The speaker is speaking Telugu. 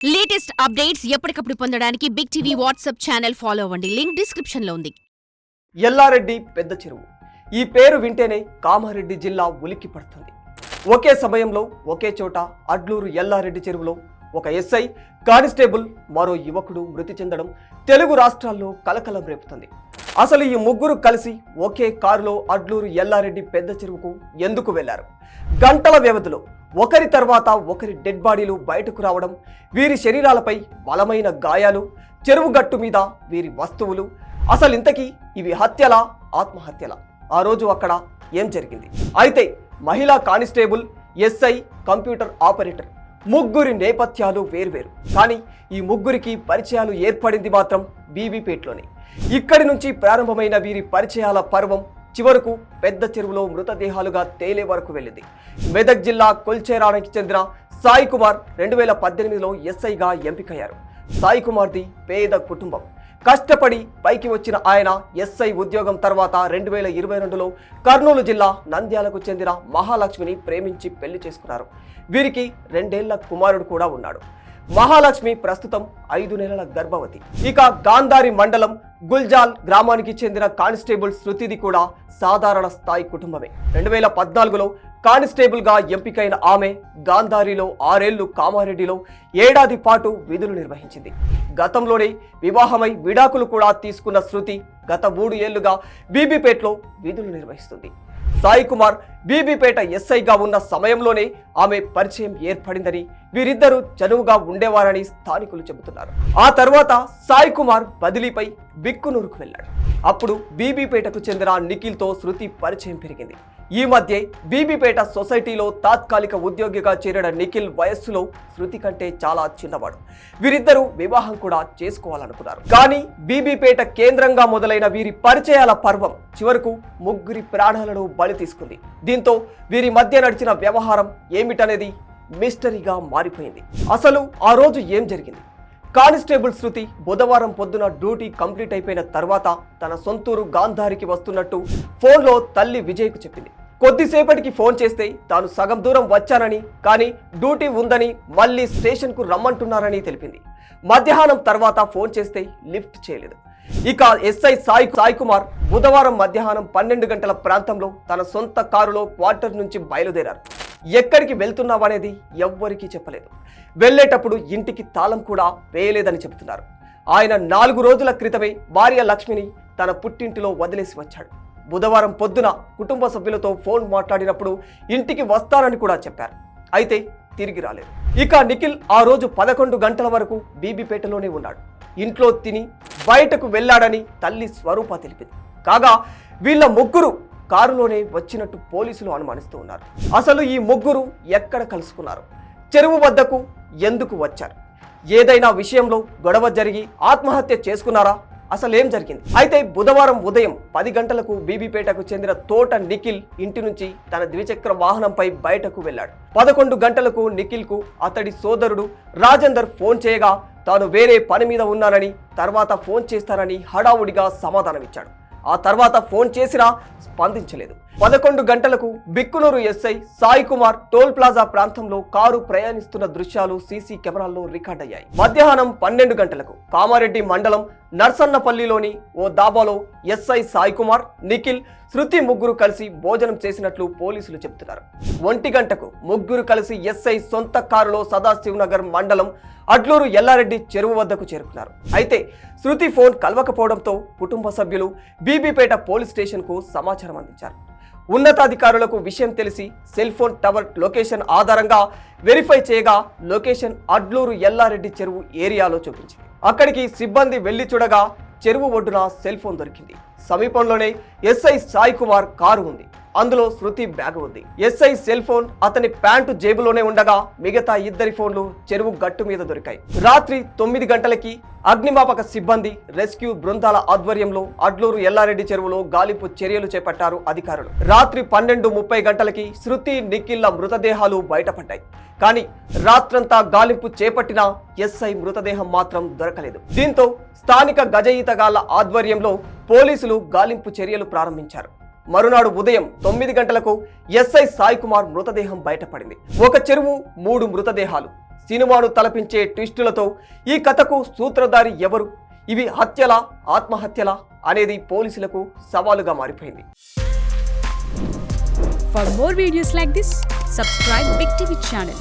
లేటెస్ట్ అప్డేట్స్ ఎప్పటికప్పుడు పొందడానికి Big TV WhatsApp channel follow అవ్వండి. లింక్ డిస్క్రిప్షన్ లో ఉంది. ఎల్లారెడ్డి పెద్ద చెరువు ఈ పేరు వింటేనే కామారెడ్డి జిల్లా ఉలిక్కి పడుతుంది. ఒకే సమయంలో ఒకే చోట అడ్లూరు ఎల్లారెడ్డి చెరువులో ఒక ఎస్ఐ, కానిస్టేబుల్, మరో యువకుడు మృతి చెందడం తెలుగు రాష్ట్రాల్లో కలకలం రేపుతుంది. అసలు ఈ ముగ్గురు కలిసి ఒకే కారులో అడ్లూరు ఎల్లారెడ్డి పెద్ద చెరువుకు ఎందుకు వెళ్లారు? గంటల వ్యవధిలో ఒకరి తర్వాత ఒకరి డెడ్ బాడీలు బయటకు రావడం, వీరి శరీరాలపై బలమైన గాయాలు, చెరువు గట్టు మీద వీరి వస్తువులు. అసలు ఇంతకీ ఇవి హత్యలా, ఆత్మహత్యలా? ఆ రోజు అక్కడ ఏం జరిగింది? అయితే మహిళా కానిస్టేబుల్, ఎస్ఐ, కంప్యూటర్ ఆపరేటర్ ముగ్గురి నేపథ్యాలు వేర్వేరు. కానీ ఈ ముగ్గురికి పరిచయాలు ఏర్పడింది మాత్రం బీబీపేటలోనే. ఇక్కడి నుంచి ప్రారంభమైన వీరి పరిచయాల పర్వం చివరకు పెద్ద చెరువులో మృతదేహాలుగా తేలే వరకు వెళ్ళింది. మెదక్ జిల్లా కొల్చేరానికి చెందిన సాయి కుమార్ 2018లో ఎస్ఐగా ఎంపికయ్యారు. సాయి కుమార్ది పేద కుటుంబం. కష్టపడి పైకి వచ్చిన ఆయన ఎస్ఐ ఉద్యోగం తర్వాత 2022లో కర్నూలు జిల్లా నంద్యాలకు చెందిన మహాలక్ష్మిని ప్రేమించి పెళ్లి చేసుకున్నారు. వీరికి 2 ఏళ్ల కుమారుడు కూడా ఉన్నాడు. మహాలక్ష్మి ప్రస్తుతం 5 నెలల గర్భవతి. ఇక గాంధారి మండలం గుల్జాల్ గ్రామానికి చెందిన కానిస్టేబుల్ శృతిది కూడా సాధారణ స్థాయి కుటుంబమే. 2014లో కానిస్టేబుల్ గా ఎంపికైన ఆమె గాంధారిలో 6 ఏళ్లు, కామారెడ్డిలో 1 ఏడాది పాటు విధులు నిర్వహించింది. గతంలోనే వివాహమై విడాకులు కూడా తీసుకున్న శృతి గత 3 ఏళ్లుగా బీబీపేటలో విధులు నిర్వహిస్తుంది. సాయి కుమార్ బీబీపేట ఎస్ఐగా ఉన్న సమయంలోనే ఆమె పరిచయం ఏర్పడిందని, వీరిద్దరూ చనువుగా ఉండేవారని స్థానికులు చెబుతున్నారు. ఆ తర్వాత సాయి కుమార్ బదిలీపై బిక్కునూరుకు వెళ్లాడు. అప్పుడు బీబీపేటకు చెందిన నిఖిల్తో శృతి పరిచయం పెరిగింది. ఈ మధ్య బీబీపేట సొసైటీలో తాత్కాలిక ఉద్యోగిగా చేరిన నిఖిల్ వయస్సులో శృతి కంటే చాలా చిన్నవాడు. వీరిద్దరూ వివాహం కూడా చేసుకోవాలనుకున్నారు. కానీ బీబీపేట కేంద్రంగా మొదలైన వీరి పరిచయాల పర్వం చివరకు ముగ్గురి ప్రాణాలను బలి తీసుకుంది. దీంతో వీరి మధ్య నడిచిన వ్యవహారం ఏమిటనేది మిస్టరీగా మారిపోయింది. అసలు ఆ రోజు ఏం జరిగింది? కానిస్టేబుల్ శృతి బుధవారం పొద్దున డ్యూటీ కంప్లీట్ అయిపోయిన తర్వాత తన సొంతూరు గాంధారికి వస్తున్నట్టు ఫోన్లో తల్లి విజయ్కు చెప్పింది. కొద్దిసేపటికి ఫోన్ చేస్తే తాను సగం దూరం వచ్చానని, కానీ డ్యూటీ ఉందని మళ్ళీ స్టేషన్కు రమ్మంటున్నారని తెలిపింది. మధ్యాహ్నం తర్వాత ఫోన్ చేస్తే లిఫ్ట్ చేయలేదు. ఇక ఎస్ఐ సాయి కుమార్ బుధవారం మధ్యాహ్నం 12 గంటల ప్రాంతంలో తన సొంత కారులో క్వార్టర్ నుంచి బయలుదేరారు. ఎక్కడికి వెళ్తున్నావనేది ఎవ్వరికీ చెప్పలేదు. వెళ్లేటప్పుడు ఇంటికి తాళం కూడా వేయలేదని చెబుతున్నారు. ఆయన 4 రోజుల క్రితమే భార్య లక్ష్మిని తన పుట్టింటిలో వదిలేసి వచ్చాడు. బుధవారం పొద్దున కుటుంబ సభ్యులతో ఫోన్ మాట్లాడినప్పుడు ఇంటికి వస్తానని కూడా చెప్పారు. అయితే తిరిగి రాలేదు. ఇక నిఖిల్ ఆ రోజు 11 గంటల వరకు బీబీపేటలోనే ఉన్నాడు. ఇంట్లో తిని బయటకు వెళ్లాడని తల్లి స్వరూప తెలిపింది. కాగా వీళ్ళ ముగ్గురు కారులోనే వచ్చినట్టు పోలీసులు అనుమానిస్తూ ఉన్నారు. అసలు ఈ ముగ్గురు ఎక్కడ కలుసుకున్నారు? చెరువు వద్దకు ఎందుకు వచ్చారు? ఏదైనా విషయంలో గొడవ జరిగి ఆత్మహత్య చేసుకున్నారా? అసలేం జరిగింది? అయితే బుధవారం ఉదయం 10 గంటలకు బీబీపేటకు చెందిన తోట నిఖిల్ ఇంటి నుంచి తన ద్విచక్ర వాహనంపై బయటకు వెళ్ళాడు. 11 గంటలకు నిఖిల్కు అతడి సోదరుడు రాజేందర్ ఫోన్ చేయగా తాను వేరే పని మీద ఉన్నానని, తర్వాత ఫోన్ చేస్తానని హడావుడిగా సమాధానమిచ్చాడు. ఆ తర్వాత ఫోన్ చేసినా స్పందించలేదు. 11 గంటలకు Bikkanur SI Sai Kumar toll plaza ప్రాంతంలో కారు ప్రయాణిస్తున్న దృశ్యాలు సీసీ కెమెరాల్లో రికార్డ్ అయ్యాయి. మధ్యాహ్నం 12 గంటలకు కామారెడ్డి మండలం నర్సన్నపల్లిలోని ఓ దాబాలో ఎస్ఐ సాయి కుమార్, నిఖిల్, శృతి ముగ్గురు కలిసి భోజనం చేసినట్లు పోలీసులు చెబుతున్నారు. 1 గంటకు ముగ్గురు కలిసి ఎస్ఐ సొంత కారులో సదాశివనగర్ మండలం అడ్లూరు ఎల్లారెడ్డి చెరువు వద్దకు చేరుకున్నారు. అయితే శృతి ఫోన్ కలవకపోవడంతో కుటుంబ సభ్యులు బీబీపేట పోలీస్ స్టేషన్కు సమాచారం అందించారు. ఉన్నతాధికారులకు విషయం తెలిసి సెల్ ఫోన్ టవర్ లొకేషన్ ఆధారంగా వెరిఫై చేయగా లొకేషన్ అడ్లూరు ఎల్లారెడ్డి చెరువు ఏరియాలో చూపించింది. అక్కడికి సిబ్బంది వెళ్లి చూడగా చెరువు ఒడ్డున సెల్ ఫోన్ దొరికింది. సమీపంలోనే ఎస్ఐ సాయి కుమార్ కారు ఉంది. అందులో శృతి బ్యాగ్ ఉంది. ఎస్ఐ సెల్ ఫోన్ అతని ప్యాంటు జేబులోనే ఉండగా మిగతా 2 ఫోన్లు చెరువు గట్టు మీద దొరికాయి. రాత్రి 9 గంటలకి అగ్నిమాపక సిబ్బంది, రెస్క్యూ బృందాల ఆధ్వర్యంలో అడ్లూరు ఎల్లారెడ్డి చెరువులో గాలింపు చర్యలు చేపట్టారు అధికారులు. రాత్రి 12:30 గంటలకి శృతి, నిఖిల్ల మృతదేహాలు బయటపడ్డాయి. కానీ రాత్రంతా గాలింపు చేపట్టిన ఎస్ఐ మృతదేహం మాత్రం దొరకలేదు. దీంతో స్థానిక గజ ఈతగాళ్ల ఆధ్వర్యంలో పోలీసులు గాలింపు చర్యలు ప్రారంభించారు. మరునాడు ఉదయం 9 గంటలకు ఎస్ఐ సాయి కుమార్ మృతదేహం బయటపడింది. ఒక చెరువు 3 మృతదేహాలు. సినిమాను తలపించే ట్విస్టులతో ఈ కథకు సూత్రధారి ఎవరు, ఇవి హత్యలా ఆత్మహత్యలా అనేది పోలీసులకు సవాలుగా మారిపోయింది. For more videos like this, subscribe Big TV channel.